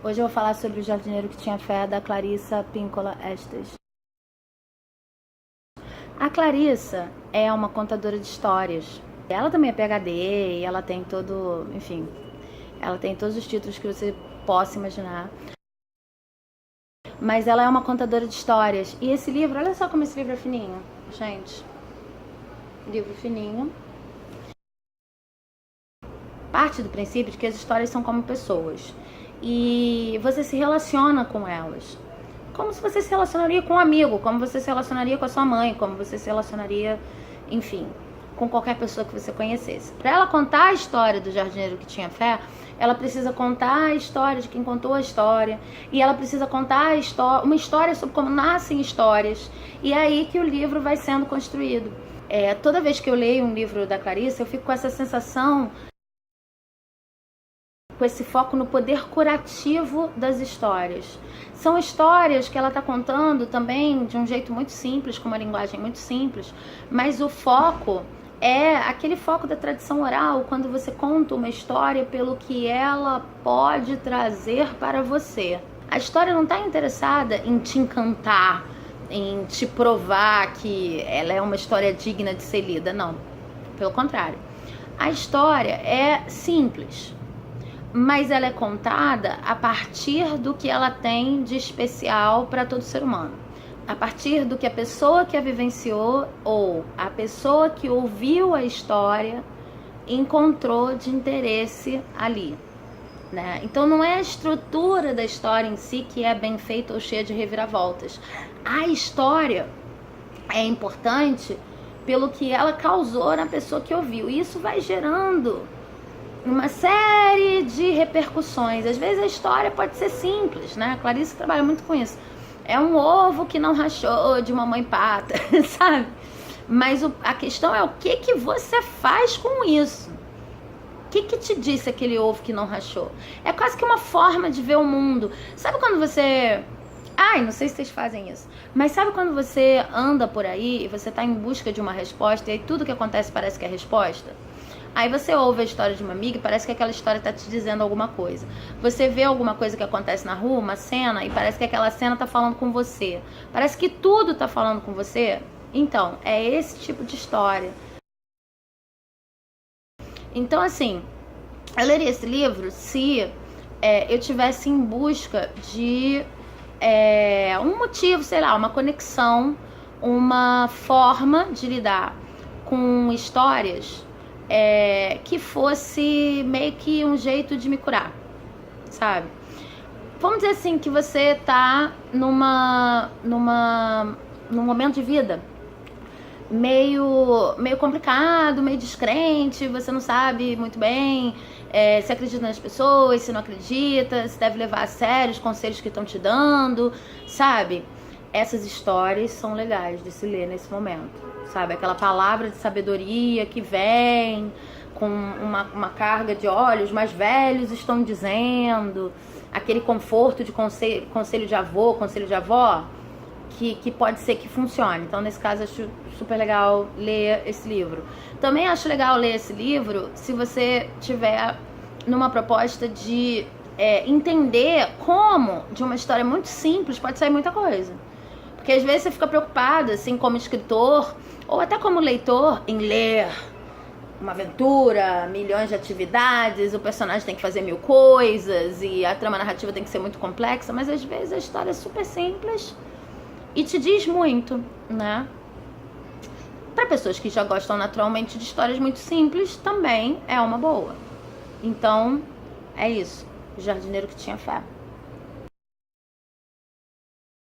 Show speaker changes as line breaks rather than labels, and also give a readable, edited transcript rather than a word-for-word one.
Hoje eu vou falar sobre O Jardineiro que Tinha Fé, da Clarissa Pinkola Estes. A Clarissa é uma contadora de histórias. Ela também é PhD e ela tem enfim, ela tem todos os títulos que você possa imaginar. Mas ela é uma contadora de histórias. E esse livro, olha só como esse livro é fininho, gente. Livro fininho. Parte do princípio de que as histórias são como pessoas. E você se relaciona com elas. Como se você se relacionaria com um amigo, como você se relacionaria com a sua mãe, como você se relacionaria, enfim, com qualquer pessoa que você conhecesse. Para ela contar a história do jardineiro que tinha fé, ela precisa contar a história de quem contou a história, e ela precisa contar uma história sobre como nascem histórias, e é aí que o livro vai sendo construído. Toda vez que eu leio um livro da Clarissa, eu fico com essa sensação, com esse foco no poder curativo das histórias. São histórias que ela está contando também de um jeito muito simples, com uma linguagem muito simples, mas o foco é aquele foco da tradição oral, quando você conta uma história pelo que ela pode trazer para você. A história não está interessada em te encantar, em te provar que ela é uma história digna de ser lida, não. Pelo contrário. A história é simples, mas ela é contada a partir do que ela tem de especial para todo ser humano. A partir do que a pessoa que a vivenciou ou a pessoa que ouviu a história encontrou de interesse ali, né? Então não é a estrutura da história em si que é bem feita ou cheia de reviravoltas. A história é importante pelo que ela causou na pessoa que ouviu. E isso vai gerando uma série de repercussões. Às vezes a história pode ser simples, né? A Clarissa trabalha muito com isso. É um ovo que não rachou de mamãe pata, sabe? Mas a questão é o que você faz com isso. O que te disse aquele ovo que não rachou? É quase que uma forma de ver o mundo. Sabe quando você... Ai, não sei se vocês fazem isso. Mas sabe quando você anda por aí e você tá em busca de uma resposta e aí tudo que acontece parece que é resposta? Aí você ouve a história de uma amiga e parece que aquela história tá te dizendo alguma coisa. Você vê alguma coisa que acontece na rua, uma cena, e parece que aquela cena tá falando com você. Parece que tudo tá falando com você. Então, é esse tipo de história. Então, assim, eu leria esse livro se eu tivesse em busca de um motivo, sei lá, uma conexão, uma forma de lidar com histórias que fosse meio que um jeito de me curar, sabe? Vamos dizer assim, que você tá num momento de vida meio complicado, meio descrente, você não sabe muito bem se acredita nas pessoas, se não acredita, se deve levar a sério os conselhos que estão te dando, sabe? Essas histórias são legais de se ler nesse momento, sabe? Aquela palavra de sabedoria que vem com uma carga de olhos mais velhos estão dizendo, aquele conforto de conselho de avô, conselho de avó, que pode ser que funcione. Então, nesse caso, acho super legal ler esse livro. Também acho legal ler esse livro se você tiver numa proposta de entender como, de uma história muito simples, pode sair muita coisa. Porque às vezes você fica preocupado, assim, como escritor, ou até como leitor, em ler uma aventura, milhões de atividades, o personagem tem que fazer 1000 coisas, e a trama narrativa tem que ser muito complexa, mas às vezes a história é super simples e te diz muito, né? Para pessoas que já gostam naturalmente de histórias muito simples, também é uma boa. Então, é isso. O Jardineiro que Tinha Fé.